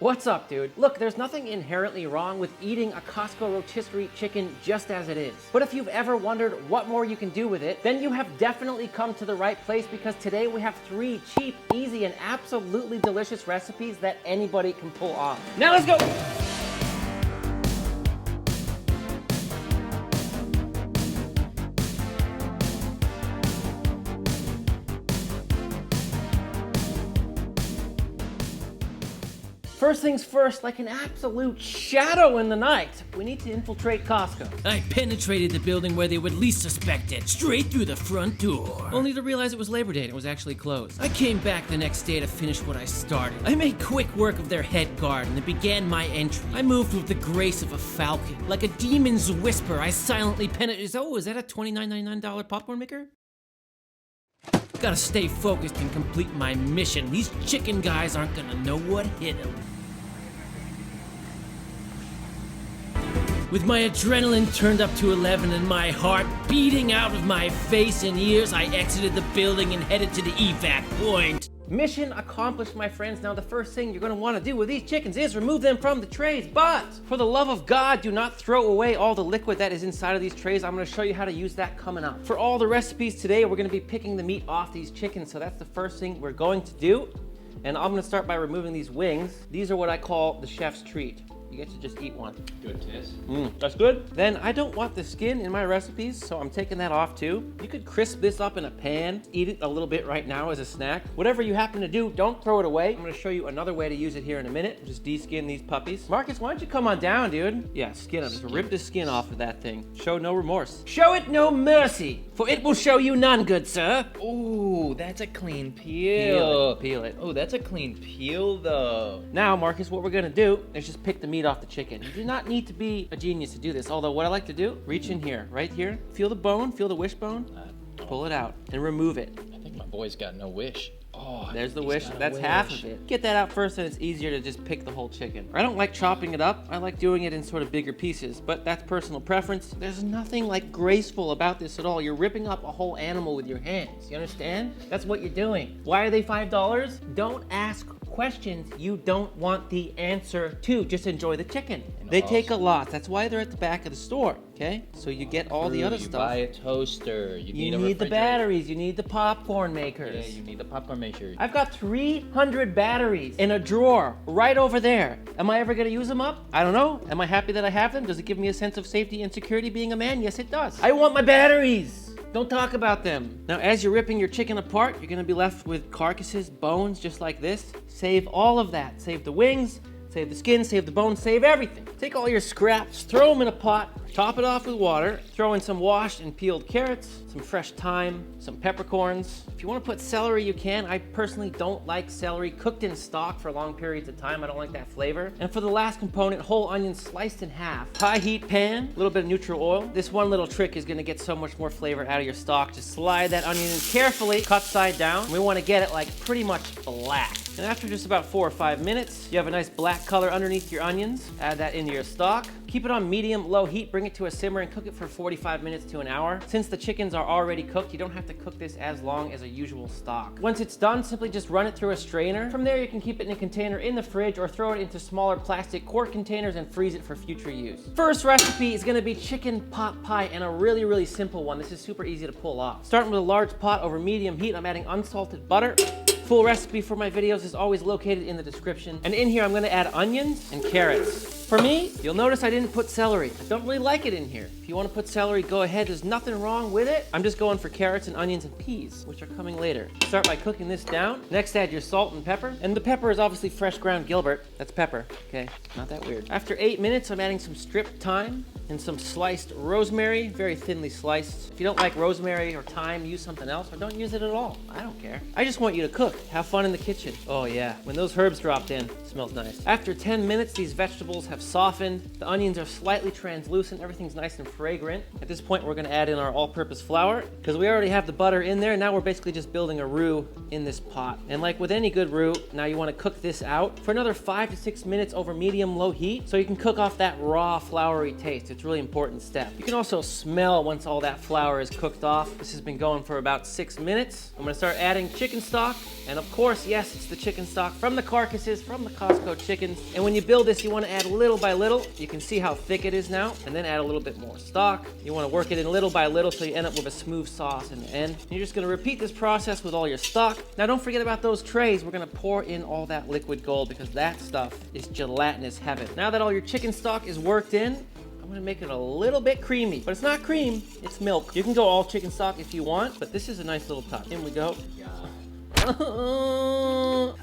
What's up, dude? Look, there's nothing inherently wrong with eating a Costco Rotisserie chicken just as it is. But if you've ever wondered what more you can do with it, then you have definitely come to the right place, because today we have 3 cheap, easy, and absolutely delicious recipes that anybody can pull off. Now let's go! First things first, like an absolute shadow in the night, we need to infiltrate Costco. I penetrated the building where they would least suspect it, straight through the front door. Only to realize it was Labor Day and it was actually closed. I came back the next day to finish what I started. I made quick work of their head guard and began my entry. I moved with the grace of a falcon. Like a demon's whisper, I silently penetrated. Oh, is that a $29.99 popcorn maker? Gotta stay focused and complete my mission. These chicken guys aren't gonna know what hit them. With my adrenaline turned up to 11 and my heart beating out of my face and ears, I exited the building and headed to the evac point. Mission accomplished, my friends. Now the first thing you're gonna wanna do with these chickens is remove them from the trays, but for the love of God, do not throw away all the liquid that is inside of these trays. I'm gonna show you how to use that coming up. For all the recipes today, we're gonna be picking the meat off these chickens, so that's the first thing we're going to do. And I'm gonna start by removing these wings. These are what I call the chef's treat. You get to just eat one. Good taste. That's good. Then I don't want the skin in my recipes, so I'm taking that off too. You could crisp this up in a pan, eat it a little bit right now as a snack. Whatever you happen to do, don't throw it away. I'm gonna show you another way to use it here in a minute. Just de-skin these puppies. Marcus, why don't you come on down, dude? Yeah, skin them. Just rip the skin off of that thing. Show no remorse. Show it no mercy, for it will show you none, good sir. Ooh, that's a clean peel. Peel it. Oh, that's a clean peel though. Now, Marcus, what we're gonna do is just pick the meat off the chicken. You do not need to be a genius to do this, although what I like to do, reach in here, right here, feel the bone, feel the wishbone, pull it out, and remove it. I think my boy's got no wish. Oh, there's the wish. That's half of it. Get that out first, and it's easier to just pick the whole chicken. I don't like chopping it up. I like doing it in sort of bigger pieces, but that's personal preference. There's nothing like graceful about this at all. You're ripping up a whole animal with your hands. You understand? That's what you're doing. Why are they $5? Don't ask questions you don't want the answer to. Just enjoy the chicken. They take a lot. That's why they're at the back of the store, okay? So you get all the other stuff. You buy a toaster. You need the batteries. You need the popcorn makers. Yeah, you need the popcorn maker. I've got 300 batteries in a drawer right over there. Am I ever gonna use them up? I don't know. Am I happy that I have them? Does it give me a sense of safety and security being a man? Yes, it does. I want my batteries. Don't talk about them. Now, as you're ripping your chicken apart, you're gonna be left with carcasses, bones, just like this. Save all of that. Save the wings, save the skin, save the bones, save everything. Take all your scraps, throw them in a pot, top it off with water, throw in some washed and peeled carrots, some fresh thyme, some peppercorns. If you want to put celery, you can. I personally don't like celery cooked in stock for long periods of time. I don't like that flavor. And for the last component, whole onions sliced in half. High heat pan, a little bit of neutral oil. This one little trick is gonna get so much more flavor out of your stock. Just slide that onion in carefully, cut side down. We want to get it like pretty much black. And after just about 4 or 5 minutes, you have a nice black color underneath your onions. Add that into your stock. Keep it on medium-low heat, bring it to a simmer, and cook it for 45 minutes to an hour. Since the chickens are already cooked, you don't have to cook this as long as a usual stock. Once it's done, simply just run it through a strainer. From there, you can keep it in a container in the fridge or throw it into smaller plastic quart containers and freeze it for future use. First recipe is gonna be chicken pot pie, and a really, really simple one. This is super easy to pull off. Starting with a large pot over medium heat, I'm adding unsalted butter. Full recipe for my videos is always located in the description. And in here, I'm gonna add onions and carrots. For me, you'll notice I didn't put celery. I don't really like it in here. If you wanna put celery, go ahead. There's nothing wrong with it. I'm just going for carrots and onions and peas, which are coming later. Start by cooking this down. Next, add your salt and pepper. And the pepper is obviously fresh ground Gilbert. That's pepper, okay? Not that weird. After 8 minutes, I'm adding some stripped thyme and some sliced rosemary, very thinly sliced. If you don't like rosemary or thyme, use something else, or don't use it at all. I don't care. I just want you to cook. Have fun in the kitchen. Oh yeah, when those herbs dropped in, it smells nice. After 10 minutes, these vegetables have have softened. The onions are slightly translucent. Everything's nice and fragrant. At this point, we're gonna add in our all-purpose flour because we already have the butter in there. Now we're basically just building a roux in this pot. And like with any good roux, now you wanna cook this out for another 5 to 6 minutes over medium-low heat so you can cook off that raw, floury taste. It's a really important step. You can also smell once all that flour is cooked off. This has been going for about 6 minutes. I'm gonna start adding chicken stock. And of course, yes, it's the chicken stock from the carcasses, from the Costco chickens. And when you build this, you wanna add little by little. You can see how thick it is now, and then add a little bit more stock. You wanna work it in little by little so you end up with a smooth sauce in the end. And you're just gonna repeat this process with all your stock. Now don't forget about those trays. We're gonna pour in all that liquid gold because that stuff is gelatinous heaven. Now that all your chicken stock is worked in, I'm gonna make it a little bit creamy, but it's not cream, it's milk. You can go all chicken stock if you want, but this is a nice little touch. In we go.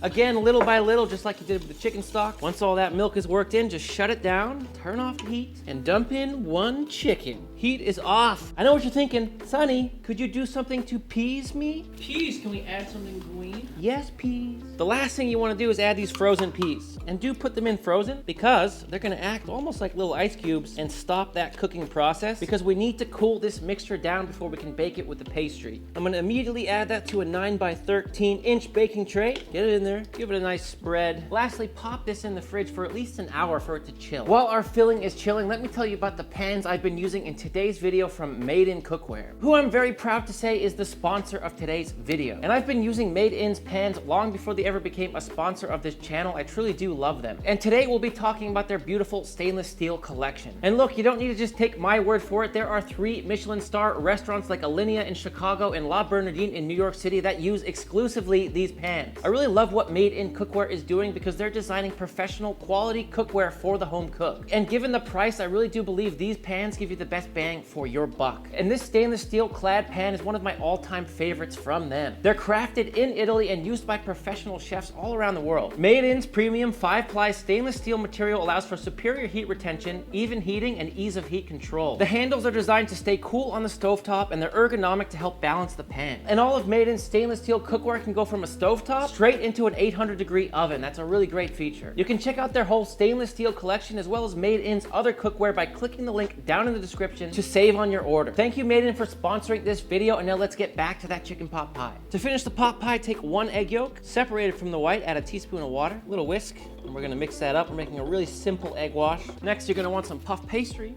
Again, little by little, just like you did with the chicken stock. Once all that milk is worked in, just shut it down, turn off the heat, and dump in 1 chicken. Heat is off. I know what you're thinking. Sonny, could you do something to peas me? Peas, can we add something green? Yes, peas. The last thing you want to do is add these frozen peas. And do put them in frozen because they're going to act almost like little ice cubes and stop that cooking process because we need to cool this mixture down before we can bake it with the pastry. I'm going to immediately add that to a 9 by 13 inch baking tray. Get it in there. Give it a nice spread. Lastly, pop this in the fridge for at least an hour for it to chill. While our filling is chilling, let me tell you about the pans I've been using in today's video from Made In Cookware, who I'm very proud to say is the sponsor of today's video. And I've been using Made In's pans long before they ever became a sponsor of this channel. I truly do love them. And today we'll be talking about their beautiful stainless steel collection. And look, you don't need to just take my word for it. There are 3 Michelin star restaurants like Alinea in Chicago and La Bernardine in New York City that use exclusively these pans. I really love what Made In Cookware is doing because they're designing professional quality cookware for the home cook. And given the price, I really do believe these pans give you the best bang for your buck. And this stainless steel clad pan is one of my all-time favorites from them. They're crafted in Italy and used by professional chefs all around the world. Made In's premium 5-ply stainless steel material allows for superior heat retention, even heating, and ease of heat control. The handles are designed to stay cool on the stovetop and they're ergonomic to help balance the pan. And all of Made In's stainless steel cookware can go from a stovetop straight into an 800-degree oven. That's a really great feature. You can check out their whole stainless steel collection as well as Made In's other cookware by clicking the link down in the description to save on your order. Thank you, Made In, for sponsoring this video, and now let's get back to that chicken pot pie. To finish the pot pie, take 1 egg yolk, separate it from the white, add a teaspoon of water, a little whisk, and we're gonna mix that up. We're making a really simple egg wash. Next, you're gonna want some puff pastry.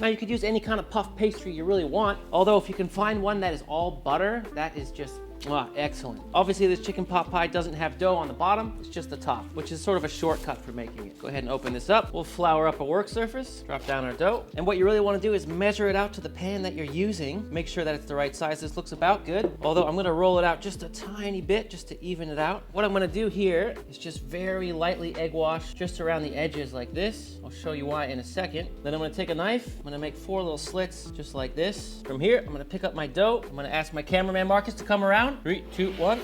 Now you could use any kind of puff pastry you really want, although if you can find one that is all butter, that is just excellent. Obviously, this chicken pot pie doesn't have dough on the bottom, it's just the top, which is sort of a shortcut for making it. Go ahead and open this up. We'll flour up a work surface, drop down our dough, and what you really want to do is measure it out to the pan that you're using. Make sure that it's the right size. This looks about good, although I'm going to roll it out just a tiny bit just to even it out. What I'm going to do here is just very lightly egg wash just around the edges like this. I'll show you why in a second. Then I'm going to take a knife. I'm going to make 4 little slits just like this. From here, I'm going to pick up my dough. I'm going to ask my cameraman Marcus to come around. 3, 2, 1.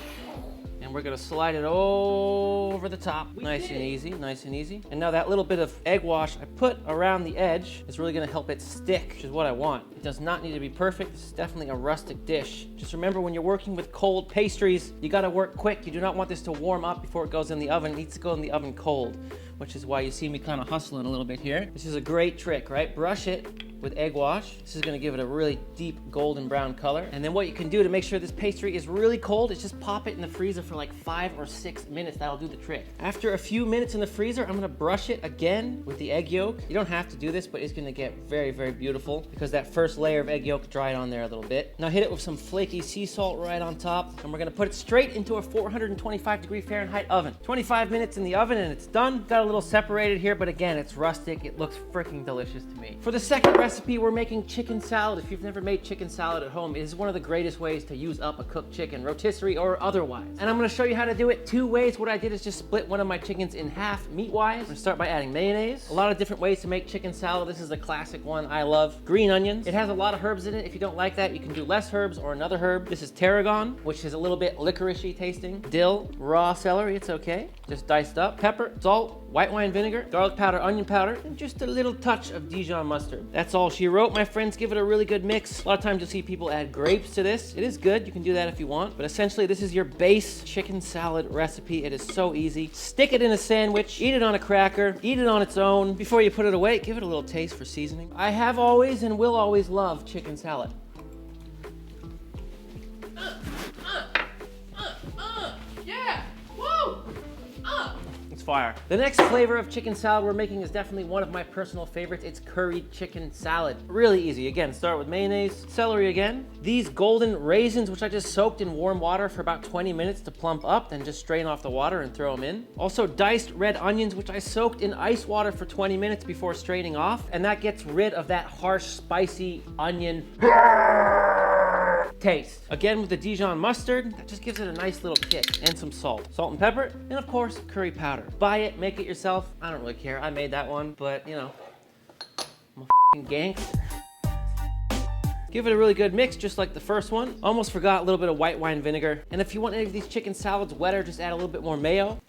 And we're gonna slide it over the top. Nice and easy, nice and easy. And now that little bit of egg wash I put around the edge is really gonna help it stick, which is what I want. It does not need to be perfect. This is definitely a rustic dish. Just remember, when you're working with cold pastries, you gotta work quick. You do not want this to warm up before it goes in the oven. It needs to go in the oven cold, which is why you see me kind of hustling a little bit here. This is a great trick, right? Brush it with egg wash. This is gonna give it a really deep golden brown color. And then what you can do to make sure this pastry is really cold is just pop it in the freezer for like 5 or 6 minutes. That'll do the trick. After a few minutes in the freezer, I'm gonna brush it again with the egg yolk. You don't have to do this, but it's gonna get very, very beautiful because that first layer of egg yolk dried on there a little bit. Now hit it with some flaky sea salt right on top, and we're gonna put it straight into a 425-degree Fahrenheit oven. 25 minutes in the oven and it's done. Got a little separated here, but again, it's rustic. It looks freaking delicious to me. For the second recipe, we're making chicken salad. If you've never made chicken salad at home, it is one of the greatest ways to use up a cooked chicken, rotisserie or otherwise. And I'm gonna show you how to do it 2 ways. What I did is just split one of my chickens in half meat-wise. I'm gonna start by adding mayonnaise. A lot of different ways to make chicken salad. This is a classic one I love. Green onions. It has a lot of herbs in it. If you don't like that, you can do less herbs or another herb. This is tarragon, which is a little bit licoricey tasting. Dill, raw celery, it's okay, just diced up. Pepper, salt, white wine vinegar, garlic powder, onion powder, and just a little touch of Dijon mustard. That's all she wrote, my friends. Give it a really good mix. A lot of times you'll see people add grapes to this. It is good. You can do that if you want. But essentially, this is your base chicken salad recipe. It is so easy. Stick it in a sandwich, eat it on a cracker, eat it on its own. Before you put it away, give it a little taste for seasoning. I have always and will always love chicken salad. Yeah! Woo! It's fire. The next flavor of chicken salad we're making is definitely one of my personal favorites. It's curried chicken salad. Really easy. Again, start with mayonnaise, celery again. These golden raisins, which I just soaked in warm water for about 20 minutes to plump up, then just strain off the water and throw them in. Also diced red onions, which I soaked in ice water for 20 minutes before straining off, and that gets rid of that harsh, spicy onion taste. Again with the Dijon mustard, that just gives it a nice little kick, and some salt. Salt and pepper, and of course, curry powder. Buy it, make it yourself. I don't really care. I made that one, but you know, I'm a f***ing gangster. Give it a really good mix, just like the first one. Almost forgot a little bit of white wine vinegar. And if you want any of these chicken salads wetter, just add a little bit more mayo.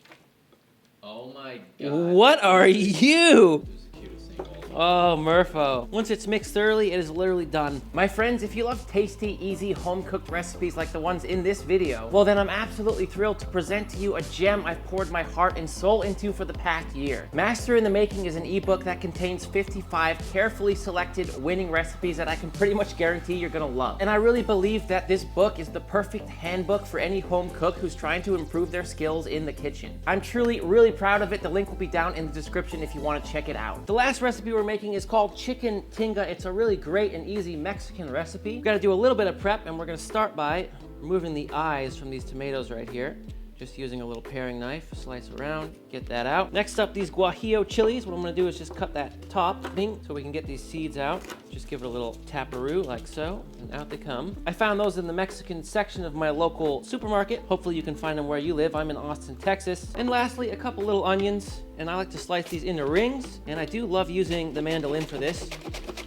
Oh my god. What are you? This is the cutest thing of all time. Oh, Murpho. Once it's mixed thoroughly, it is literally done. My friends, if you love tasty, easy, home-cooked recipes like the ones in this video, well then I'm absolutely thrilled to present to you a gem I've poured my heart and soul into for the past year. Master in the Making is an ebook that contains 55 carefully selected winning recipes that I can pretty much guarantee you're gonna love. And I really believe that this book is the perfect handbook for any home cook who's trying to improve their skills in the kitchen. I'm truly, really proud of it. The link will be down in the description if you want to check it out. The last recipe we're making is called chicken tinga. It's a really great and easy Mexican recipe. We've got to do a little bit of prep, and we're going to start by removing the eyes from these tomatoes right here. Just using a little paring knife, slice around, get that out. Next up, these guajillo chilies. What I'm gonna do is just cut that top thing so we can get these seeds out. Just give it a little taparoo like so, and out they come. I found those in the Mexican section of my local supermarket. Hopefully you can find them where you live. I'm in Austin, Texas. And lastly, a couple little onions, and I like to slice these into rings, and I do love using the mandolin for this.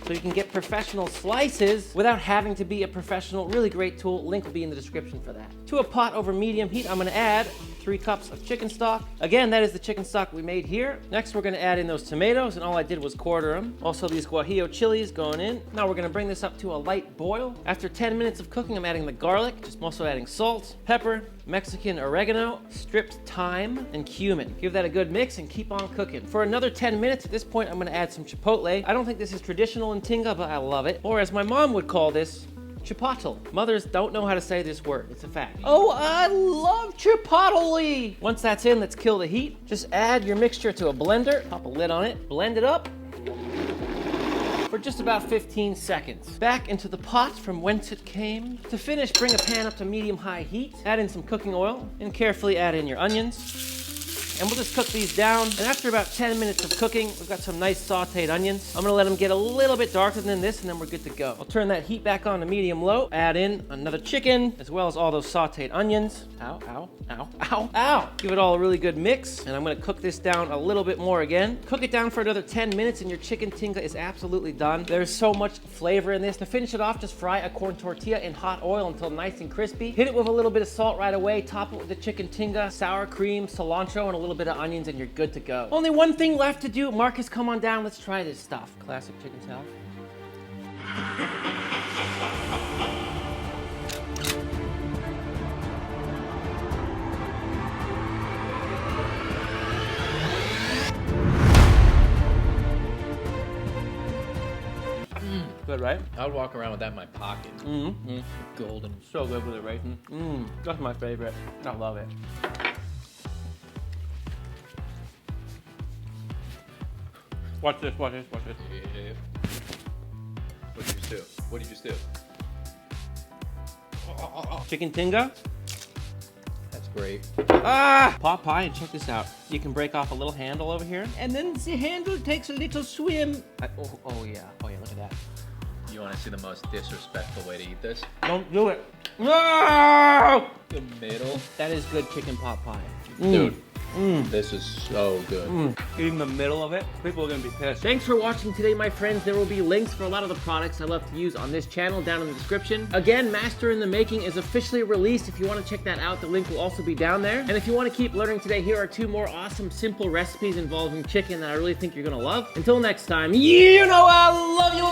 So you can get professional slices without having to be a professional. Really great tool. Link will be in the description for that. To a pot over medium heat, I'm gonna add 3 cups of chicken stock. Again, that is the chicken stock we made here. Next, we're gonna add in those tomatoes, and all I did was quarter them. Also, these guajillo chilies going in. Now we're gonna bring this up to a light boil. After 10 minutes of cooking, I'm adding the garlic. I'm also adding salt, pepper, Mexican oregano, stripped thyme, and cumin. Give that a good mix and keep on cooking. For another 10 minutes, at this point, I'm gonna add some chipotle. I don't think this is traditional in Tinga, but I love it. Or as my mom would call this, chipotle. Mothers don't know how to say this word. It's a fact. Oh, I love chipotle. Once that's in, let's kill the heat. Just add your mixture to a blender. Pop a lid on it. Blend it up for just about 15 seconds. Back into the pot from whence it came. To finish, bring a pan up to medium-high heat. Add in some cooking oil and carefully add in your onions. And we'll just cook these down. And after about 10 minutes of cooking, we've got some nice sauteed onions. I'm gonna let them get a little bit darker than this, and then we're good to go. I'll turn that heat back on to medium-low. Add in another chicken, as well as all those sauteed onions. Ow, ow, ow, ow, ow. Give it all a really good mix, and I'm gonna cook this down a little bit more again. Cook it down for another 10 minutes, and your chicken tinga is absolutely done. There's so much flavor in this. To finish it off, just fry a corn tortilla in hot oil until nice and crispy. Hit it with a little bit of salt right away. Top it with the chicken tinga, sour cream, cilantro, and a little bit of onions, and you're good to go. Only one thing left to do. Marcus, come on down. Let's try this stuff. Classic chicken salad. Good, right? I would walk around with that in my pocket. Golden. So good with the raisin. That's my favorite. I love it. Watch this, watch this, watch this. Yeah. What did you just do? What did you just do? Chicken tinga. That's great. Ah! Pot pie, and check this out. You can break off a little handle over here, and then the handle takes a little swim. Oh yeah, look at that. You want to see the most disrespectful way to eat this? Don't do it. No! The middle. That is good chicken pot pie. Dude, This is so good. Eating the middle of it, people are gonna be pissed. Thanks for watching today, my friends. There will be links for a lot of the products I love to use on this channel down in the description. Again, Master in the Making is officially released. If you want to check that out, the link will also be down there. And if you want to keep learning today, here are 2 more awesome, simple recipes involving chicken that I really think you're gonna love. Until next time, you know I love you